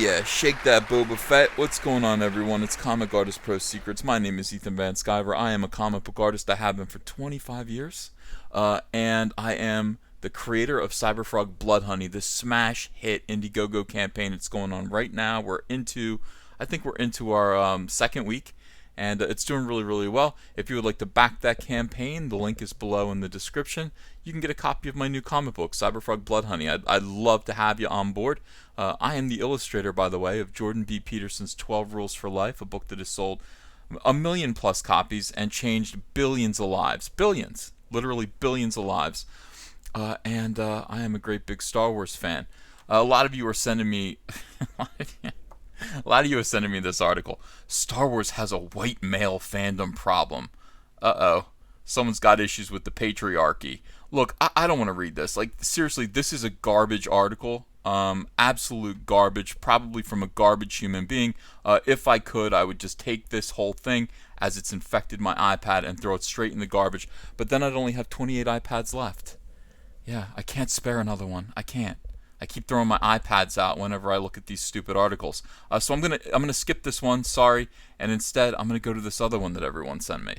yeah, shake that Boba Fett. What's going on, everyone? It's Comic Artist Pro Secrets. My name is Ethan Van Sciver. I am a comic book artist. I have been for 25 years. And I am the creator of Cyberfrog Blood Honey, the smash hit IndieGoGo campaign. It's going on right now. I think we're into our second week. And it's doing really, really well. If you would like to back that campaign, the link is below in the description. You can get a copy of my new comic book, Cyberfrog Blood Honey. I'd love to have you on board. I am the illustrator, by the way, of Jordan B. Peterson's 12 Rules for Life, a book that has sold a million plus copies and changed billions of lives. Billions. Literally billions of lives. And I am a great big Star Wars fan. A lot of you are sending me... A lot of you are sending me this article. Star Wars has a white male fandom problem. Uh-oh. Someone's got issues with the patriarchy. Look, I don't want to read this. Like, seriously, this is a garbage article. Absolute garbage. Probably from a garbage human being. If I could, I would just take this whole thing as it's infected my iPad and throw it straight in the garbage. But then I'd only have 28 iPads left. Yeah, I can't spare another one. I can't. I keep throwing my iPads out whenever I look at these stupid articles. So I'm gonna skip this one, sorry, and instead I'm gonna go to this other one that everyone sent me.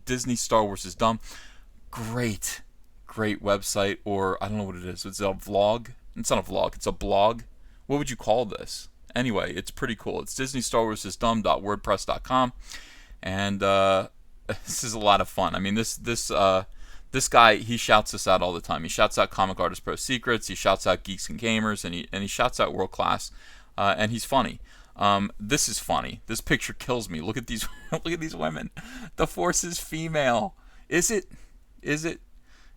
Disney Star Wars is dumb. Great website, or I don't know what it is. It's a vlog. It's not a vlog. It's a blog. What would you call this? Anyway, it's pretty cool. It's DisneyStarWarsIsDumb.wordpress.com, and this is a lot of fun. I mean, this guy, he shouts us out all the time. He shouts out Comic Artist Pro Secrets. He shouts out Geeks and Gamers, and he shouts out World Class. And he's funny. This is funny. This picture kills me. Look at these. Look at these women. The Force is female. Is it? Is it?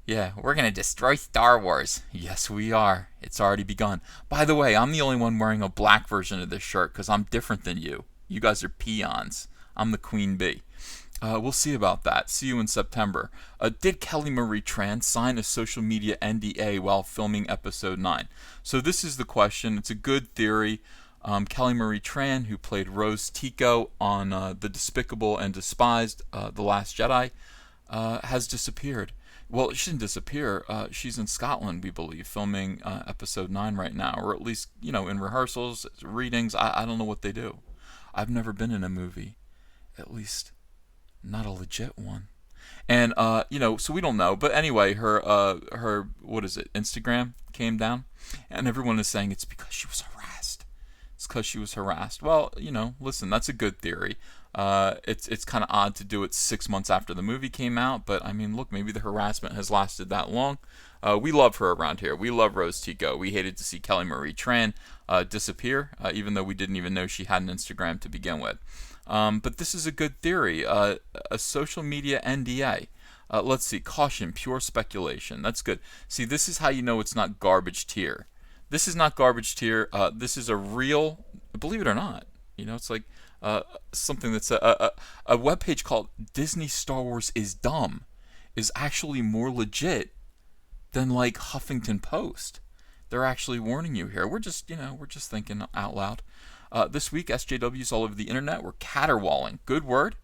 Yeah, we're gonna destroy Star Wars. Yes, we are. It's already begun. By the way, I'm the only one wearing a black version of this shirt because I'm different than you. You guys are peons. I'm the queen bee. We'll see about that. See you in September. Did Kelly Marie Tran sign a social media NDA while filming episode 9? So this is the question. It's a good theory. Kelly Marie Tran, who played Rose Tico on The Despicable and Despised, The Last Jedi, has disappeared. Well, she didn't disappear. She's in Scotland, we believe, filming episode 9 right now, or at least, in rehearsals, readings. I don't know what they do. I've never been in a movie, at least not a legit one. And so we don't know. But anyway, her what is it, Instagram came down, and everyone is saying it's because she was harassed. It's because she was harassed. Well, listen, that's a good theory. It's kind of odd to do it 6 months after the movie came out, but I mean, look, maybe the harassment has lasted that long. We love her around here. We love Rose Tico. We hated to see Kelly Marie Tran disappear, even though we didn't even know she had an Instagram to begin with. But this is a good theory. A social media NDA. Let's see. Caution, pure speculation. That's good. See, this is how you know it's not garbage tier. This is not garbage tier. This is a real, believe it or not, it's like something that's a webpage called Disney Star Wars is Dumb is actually more legit than like Huffington Post. They're actually warning you here. We're just thinking out loud. This week, SJWs all over the internet were caterwauling. Good word,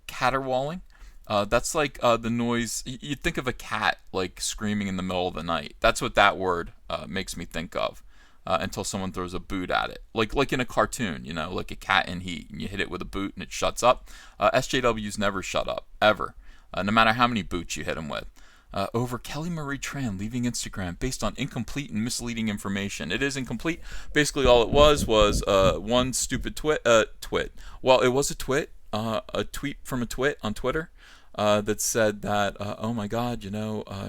caterwauling. That's like the noise. You'd think of a cat like screaming in the middle of the night. That's what that word makes me think of. Until someone throws a boot at it, like in a cartoon, like a cat in heat, and you hit it with a boot and it shuts up. SJWs never shut up ever, no matter how many boots you hit them with. Over Kelly Marie Tran leaving Instagram based on incomplete and misleading information. It is incomplete. Basically, all it was one stupid twit. Well, it was a tweet from a twit on Twitter that said that, oh my God,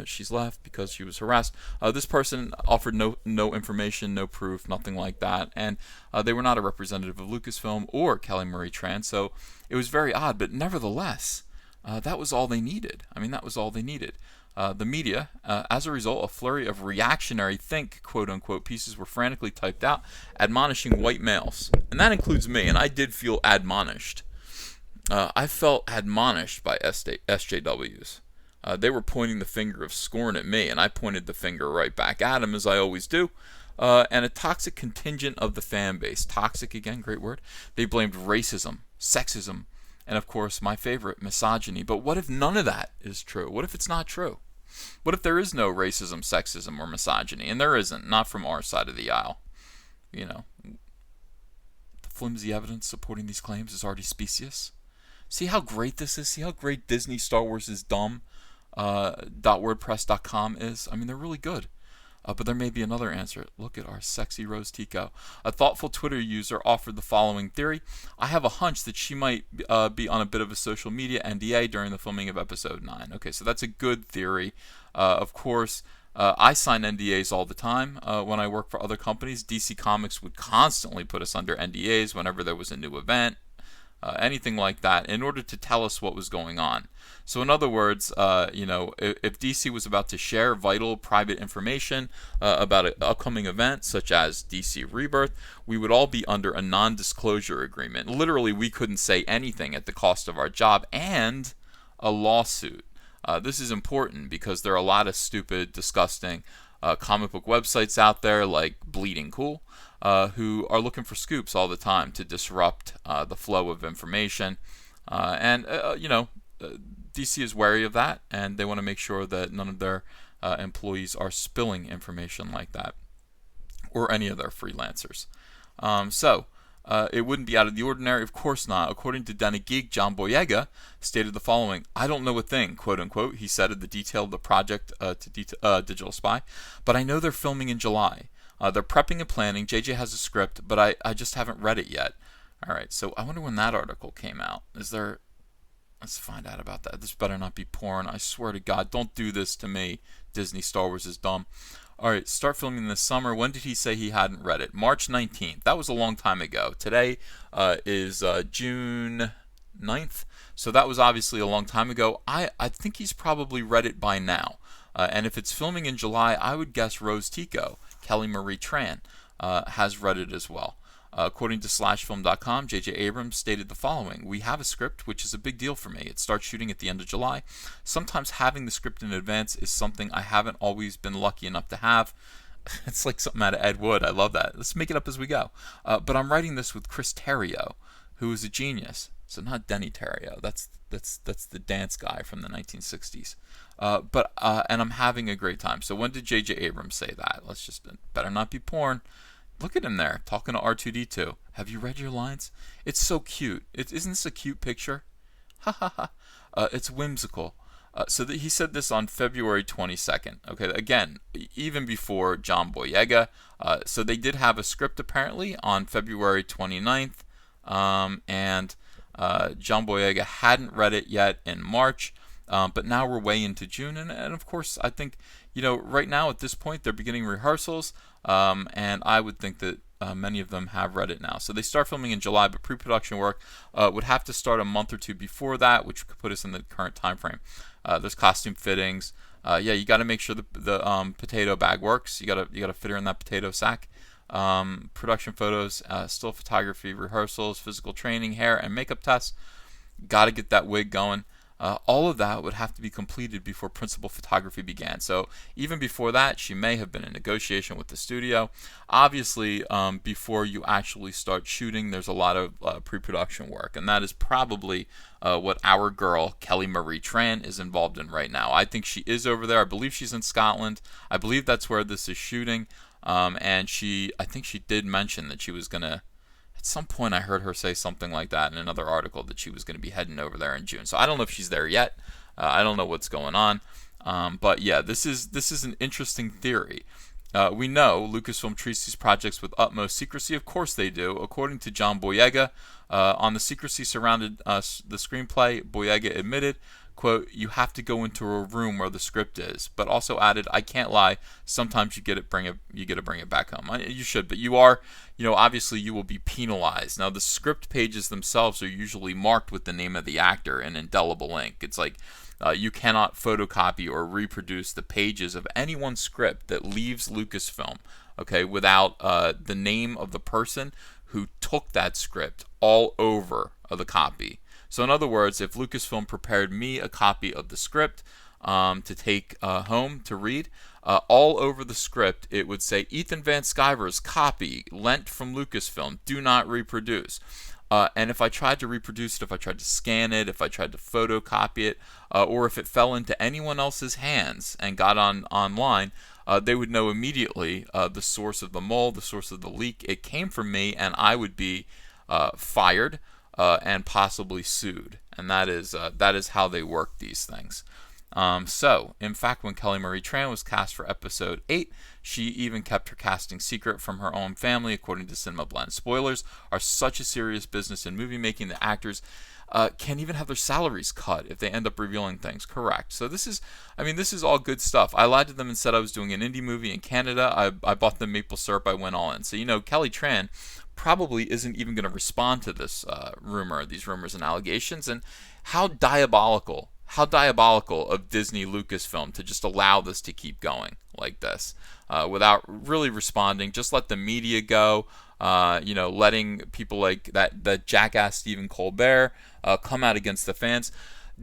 she's left because she was harassed. This person offered no information, no proof, nothing like that, and they were not a representative of Lucasfilm or Kelly Marie Tran, so it was very odd, but nevertheless, that was all they needed. I mean, that was all they needed. The media, as a result, a flurry of reactionary think, quote-unquote, pieces were frantically typed out, admonishing white males. And that includes me, and I did feel admonished. I felt admonished by SJWs. They were pointing the finger of scorn at me, and I pointed the finger right back at them, as I always do. And a toxic contingent of the fan base, toxic again, great word, they blamed racism, sexism, and of course, my favorite, misogyny. But what if none of that is true? What if it's not true? What if there is no racism, sexism, or misogyny? And there isn't, not from our side of the aisle. flimsy evidence supporting these claims is already specious. See how great this is? See how great Disney Star Wars is dumb .wordpress.com is? I mean, they're really good. But there may be another answer. Look at our sexy Rose Tico. A thoughtful Twitter user offered the following theory. I have a hunch that she might be on a bit of a social media NDA during the filming of Episode 9. Okay, so that's a good theory. Of course, I sign NDAs all the time when I work for other companies. DC Comics would constantly put us under NDAs whenever there was a new event. Anything like that, in order to tell us what was going on. So in other words, if DC was about to share vital private information about an upcoming event, such as DC Rebirth, we would all be under a non-disclosure agreement. Literally, we couldn't say anything at the cost of our job and a lawsuit. This is important because there are a lot of stupid, disgusting comic book websites out there like Bleeding Cool, who are looking for scoops all the time to disrupt the flow of information. DC is wary of that, and they want to make sure that none of their employees are spilling information like that, or any of their freelancers. It wouldn't be out of the ordinary, of course not. According to Denny Geek, John Boyega stated the following: "I don't know a thing," quote unquote, he said in the detail of the project to Digital Spy, "but I know they're filming in July. They're prepping and planning. JJ has a script, but I just haven't read it yet." All right, so I wonder when that article came out. Let's find out about that. This better not be porn. I swear to God, don't do this to me. Disney Star Wars is dumb. All right, start filming this summer. When did he say he hadn't read it? March 19th. That was a long time ago. Today is June 9th. So that was obviously a long time ago. I think he's probably read it by now. And if it's filming in July, I would guess Rose Tico, Kelly Marie Tran, has read it as well. According to slashfilm.com, J.J. Abrams stated the following: "We have a script, which is a big deal for me. It starts shooting at the end of July. Sometimes having the script in advance is something I haven't always been lucky enough to have." It's like something out of Ed Wood. I love that. Let's make it up as we go. "But I'm writing this with Chris Terrio, who is a genius." So not Denny Terrio. That's the dance guy from the 1960s. And I'm having a great time. So when did J.J. Abrams say that? Let's just better not be porn. Look at him there, talking to R2-D2. Have you read your lines? It's so cute. Isn't this a cute picture? Ha ha ha. It's whimsical. He said this on February 22nd. Okay, again, even before John Boyega. So they did have a script apparently on February 29th. And John Boyega hadn't read it yet in March. But now we're way into June. And of course, I think, right now at this point, they're beginning rehearsals. And I would think that many of them have read it now. So they start filming in July, but pre-production work would have to start a month or two before that, which could put us in the current time frame. There's costume fittings. You got to make sure the potato bag works. You got to fit her in that potato sack. Production photos, still photography, rehearsals, physical training, hair and makeup tests. Got to get that wig going. All of that would have to be completed before principal photography began. So even before that, she may have been in negotiation with the studio. Obviously, before you actually start shooting, there's a lot of pre-production work, and that is probably what our girl, Kelly Marie Tran, is involved in right now. I think she is over there. I believe she's in Scotland. I believe that's where this is shooting. And I think she did mention that she was going to, at some point I heard her say something like that in another article, that she was going to be heading over there in June. So I don't know if she's there yet. I don't know what's going on. But yeah, this is an interesting theory. We know Lucasfilm treats these projects with utmost secrecy. Of course they do. According to John Boyega, on the secrecy surrounded the screenplay, Boyega admitted, quote, "You have to go into a room where the script is," but also added, "I can't lie. Sometimes you get to bring it back home." You should, but you are, obviously you will be penalized. Now the script pages themselves are usually marked with the name of the actor in indelible ink. It's like you cannot photocopy or reproduce the pages of anyone's script that leaves Lucasfilm, okay, without the name of the person who took that script all over the copy. So in other words, if Lucasfilm prepared me a copy of the script to take home to read, all over the script it would say Ethan Van Sciver's copy lent from Lucasfilm, do not reproduce. And if I tried to reproduce it, if I tried to scan it, if I tried to photocopy it, or if it fell into anyone else's hands and got online, they would know immediately the source of the mold, the source of the leak. It came from me, and I would be fired and possibly sued, and that is how they work these things. So, in fact, when Kelly Marie Tran was cast for episode 8, she even kept her casting secret from her own family, according to Cinema Blend. Spoilers are such a serious business in movie making that actors can't even have their salaries cut if they end up revealing things. Correct. So this is all good stuff. I lied to them and said I was doing an indie movie in Canada. I bought them maple syrup. I went all in. So, Kelly Tran probably isn't even going to respond to this these rumors and allegations. And how diabolical of Disney Lucasfilm to just allow this to keep going like this without really responding. Just let the media go. Letting people like that jackass Stephen Colbert come out against the fans.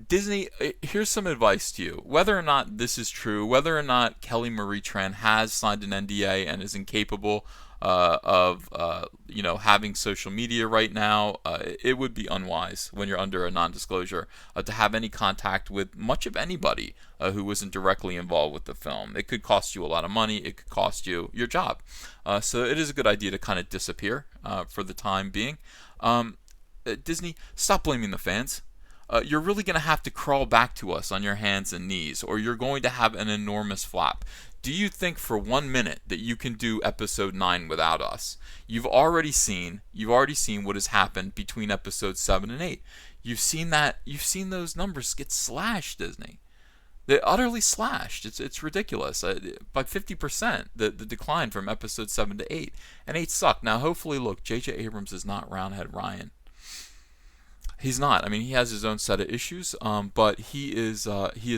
Disney, here's some advice to you. Whether or not this is true, whether or not Kelly Marie Tran has signed an NDA and is incapable of having social media right now, it would be unwise when you're under a non-disclosure to have any contact with much of anybody who wasn't directly involved with the film. It could cost you a lot of money. It could cost you your job. So it is a good idea to kind of disappear for the time being. Disney, stop blaming the fans. You're really going to have to crawl back to us on your hands and knees, or you're going to have an enormous flop. Do you think for 1 minute that you can do episode 9 without us? You've already seen what has happened between episodes 7 and 8. You've seen those numbers get slashed, Disney. They're utterly slashed. It's ridiculous. By 50%, the decline from episode 7 to 8. And 8 sucked. Now, hopefully, look, J.J. Abrams is not Roundhead Ryan. He's not. I mean, he has his own set of issues, but he is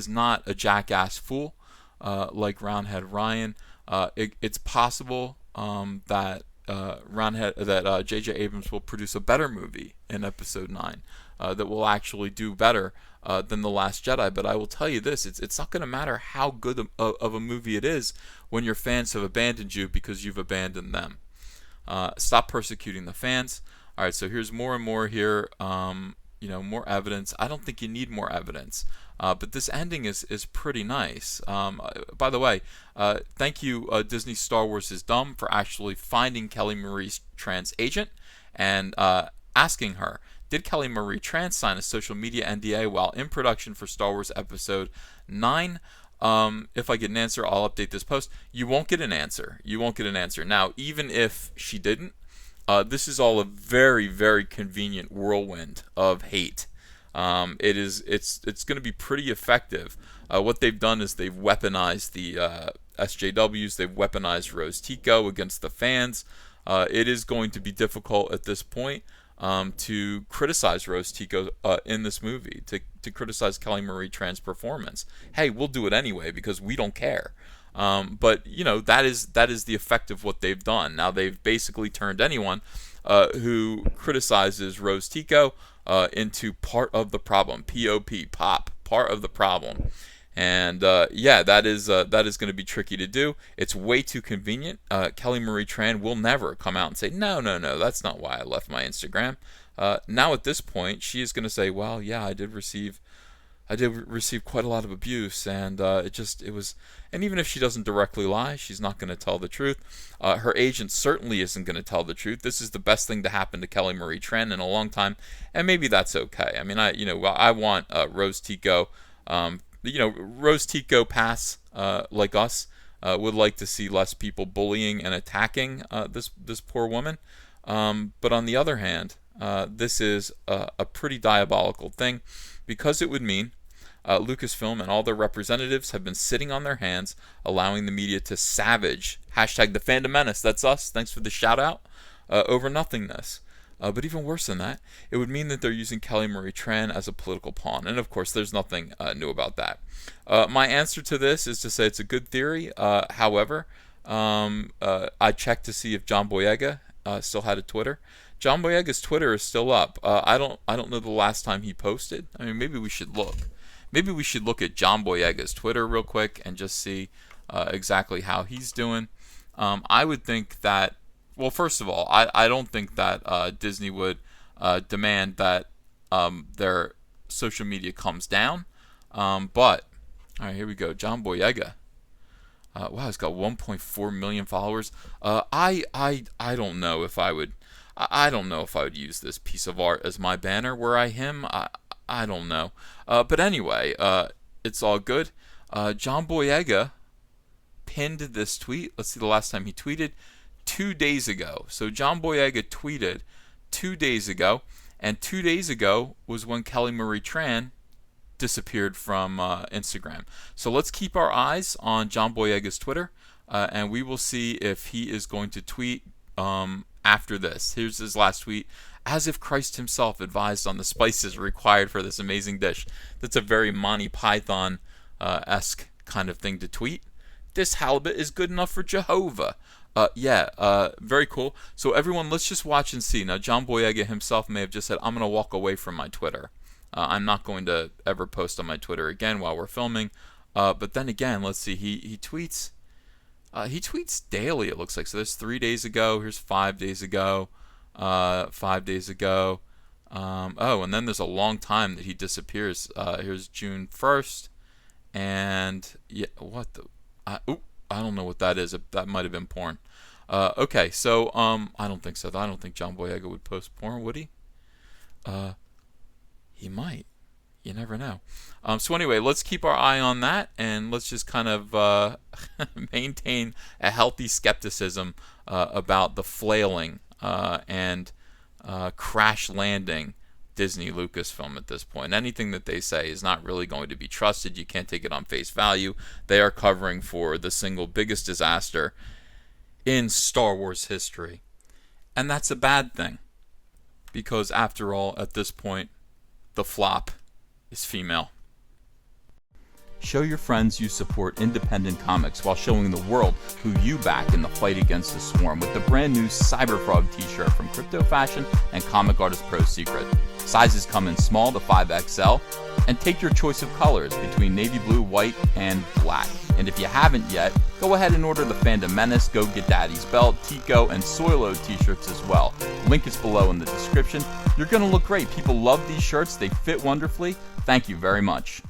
not a jackass fool like Roundhead Ryan. It's possible that J.J. Abrams will produce a better movie in Episode 9 that will actually do better than The Last Jedi. But I will tell you this: it's not going to matter how good of a movie it is when your fans have abandoned you because you've abandoned them. Stop persecuting the fans. All right, so here's more and more here. More evidence. I don't think you need more evidence, but this ending is pretty nice. By the way, thank you, Disney Star Wars is Dumb, for actually finding Kelly Marie Tran's agent and asking her, did Kelly Marie Tran sign a social media NDA while in production for Star Wars Episode 9? If I get an answer, I'll update this post. You won't get an answer. Now, even if she didn't, this is all a very, very convenient whirlwind of hate. It's going to be pretty effective. What they've done is they've weaponized the SJWs. They've weaponized Rose Tico against the fans. It is going to be difficult at this point to criticize Rose Tico in this movie, to criticize Kelly Marie Tran's performance. Hey, we'll do it anyway because we don't care. But that is the effect of what they've done. Now they've basically turned anyone who criticizes Rose Tico into part of the problem. Pop, part of the problem. And that is going to be tricky to do. It's way too convenient. Kelly Marie Tran will never come out and say, no, that's not why I left my Instagram. Now at this point, she is going to say, well, yeah, I did receive quite a lot of abuse, and and even if she doesn't directly lie, she's not going to tell the truth. Her agent certainly isn't going to tell the truth. This is the best thing to happen to Kelly Marie Tran in a long time, and maybe that's okay. I mean, I want Rose Tico. Rose Tico pass like us would like to see less people bullying and attacking this poor woman. But on the other hand, this is a pretty diabolical thing, because it would mean Lucasfilm and all their representatives have been sitting on their hands, allowing the media to savage #the Fandom Menace. That's us. Thanks for the shout out over nothingness. But even worse than that, it would mean that they're using Kelly Marie Tran as a political pawn. And of course, there's nothing new about that. My answer to this is to say it's a good theory. However, I checked to see if John Boyega still had a Twitter. John Boyega's Twitter is still up. I don't know the last time he posted. I mean, maybe we should look. Maybe we should look at John Boyega's Twitter real quick and just see exactly how he's doing. I would think that, well, first of all, I don't think that Disney would demand that their social media comes down. But, all right, here we go. John Boyega. Wow, he's got 1.4 million followers. I don't know if I would. I don't know if I would use this piece of art as my banner were I him. I don't know. But anyway, it's all good. John Boyega pinned this tweet. Let's see the last time he tweeted. 2 days ago. So John Boyega tweeted 2 days ago, and 2 days ago was when Kelly Marie Tran disappeared from Instagram. So let's keep our eyes on John Boyega's Twitter, and we will see if he is going to tweet after this. Here's his last tweet. As if Christ himself advised on the spices required for this amazing dish. That's a very Monty Python-esque kind of thing to tweet. This halibut is good enough for Jehovah. Very cool. So everyone, let's just watch and see. Now, John Boyega himself may have just said, I'm going to walk away from my Twitter. I'm not going to ever post on my Twitter again while we're filming. But then again, let's see. He tweets. He tweets daily, it looks like. So there's 3 days ago. Here's 5 days ago. 5 days ago. And then there's a long time that he disappears. Here's June 1st. And, yeah, what the... I don't know what that is. That might have been porn. Okay, so I don't think so. I don't think John Boyega would post porn, would he? He might. You never know. So anyway, let's keep our eye on that, and let's just kind of maintain a healthy skepticism about the flailing and crash landing Disney Lucasfilm at this point. Anything that they say is not really going to be trusted. You can't take it on face value. They are covering for the single biggest disaster in Star Wars history. And that's a bad thing. Because after all, at this point, the flop is female. Show your friends you support independent comics while showing the world who you back in the fight against the swarm with the brand new Cyberfrog t-shirt from Crypto Fashion and Comic Artist Pro Secret. Sizes come in small to 5XL, and take your choice of colors between navy blue, white, and black. And if you haven't yet, go ahead and order the Fandom Menace, Go Get Daddy's Belt, Tico, and Soilo t-shirts as well. Link is below in the description. You're going to look great. People love these shirts. They fit wonderfully. Thank you very much.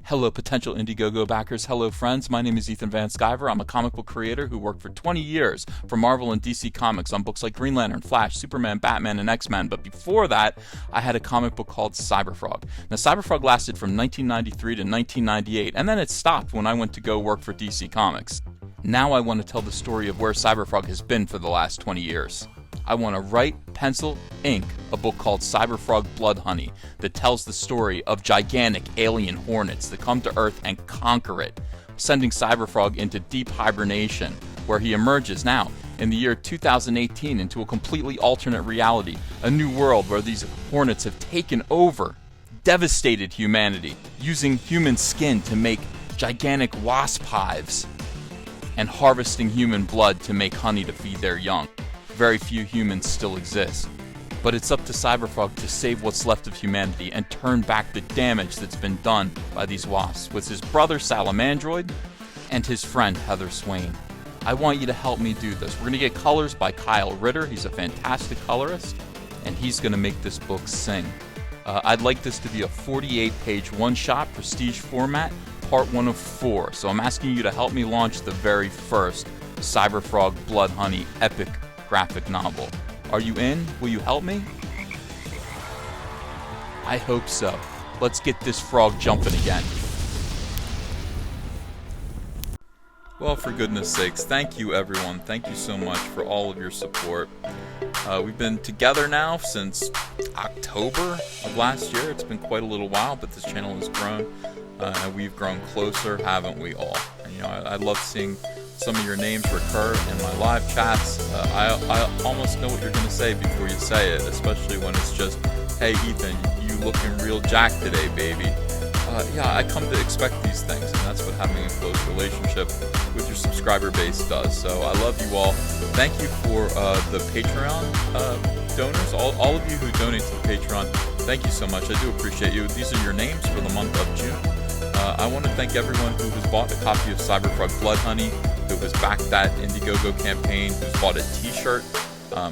Hello, potential IndieGoGo backers. Hello, friends. My name is Ethan Van Sciver. I'm a comic book creator who worked for 20 years for Marvel and DC Comics on books like Green Lantern, Flash, Superman, Batman, and X-Men. But before that, I had a comic book called Cyberfrog. Now, Cyberfrog lasted from 1993 to 1998, and then it stopped when I went to go work for DC Comics. Now I want to tell the story of where Cyberfrog has been for the last 20 years. I want to write, pencil, ink a book called Cyberfrog Blood Honey that tells the story of gigantic alien hornets that come to Earth and conquer it, sending Cyberfrog into deep hibernation, where he emerges now in the year 2018 into a completely alternate reality, a new world where these hornets have taken over, devastated humanity, using human skin to make gigantic wasp hives, and harvesting human blood to make honey to feed their young. Very few humans still exist. But it's up to Cyberfrog to save what's left of humanity and turn back the damage that's been done by these wasps with his brother Salamandroid and his friend Heather Swain. I want you to help me do this. We're going to get colors by Kyle Ritter. He's a fantastic colorist, and he's going to make this book sing. I'd like this to be a 48-page one-shot prestige format, part 1 of 4. So I'm asking you to help me launch the very first Cyberfrog Blood Honey epic graphic novel. Are you in? Will you help me? I hope so. Let's get this frog jumping again. Well, for goodness sakes, thank you everyone. Thank you so much for all of your support. We've been together now since October of last year. It's been quite a little while, but this channel has grown, and we've grown closer, haven't we all? And, you know, I love seeing some of your names recur in my live chats. I almost know what you're going to say before you say it, especially when it's just, hey Ethan, you looking real jacked today, baby. Yeah, I come to expect these things, and that's what having a close relationship with your subscriber base does. So I love you all. Thank you for the Patreon donors, all of you who donate to the Patreon. Thank you so much. I do appreciate you. These are your names for the month of June. I want to thank everyone who has bought a copy of Cyberfrog Blood Honey, who has backed that IndieGoGo campaign, who's bought a t-shirt,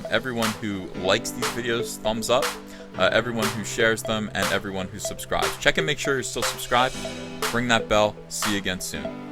everyone who likes these videos, thumbs up, everyone who shares them, and everyone who subscribes. Check and make sure you're still subscribed. Ring that bell. See you again soon.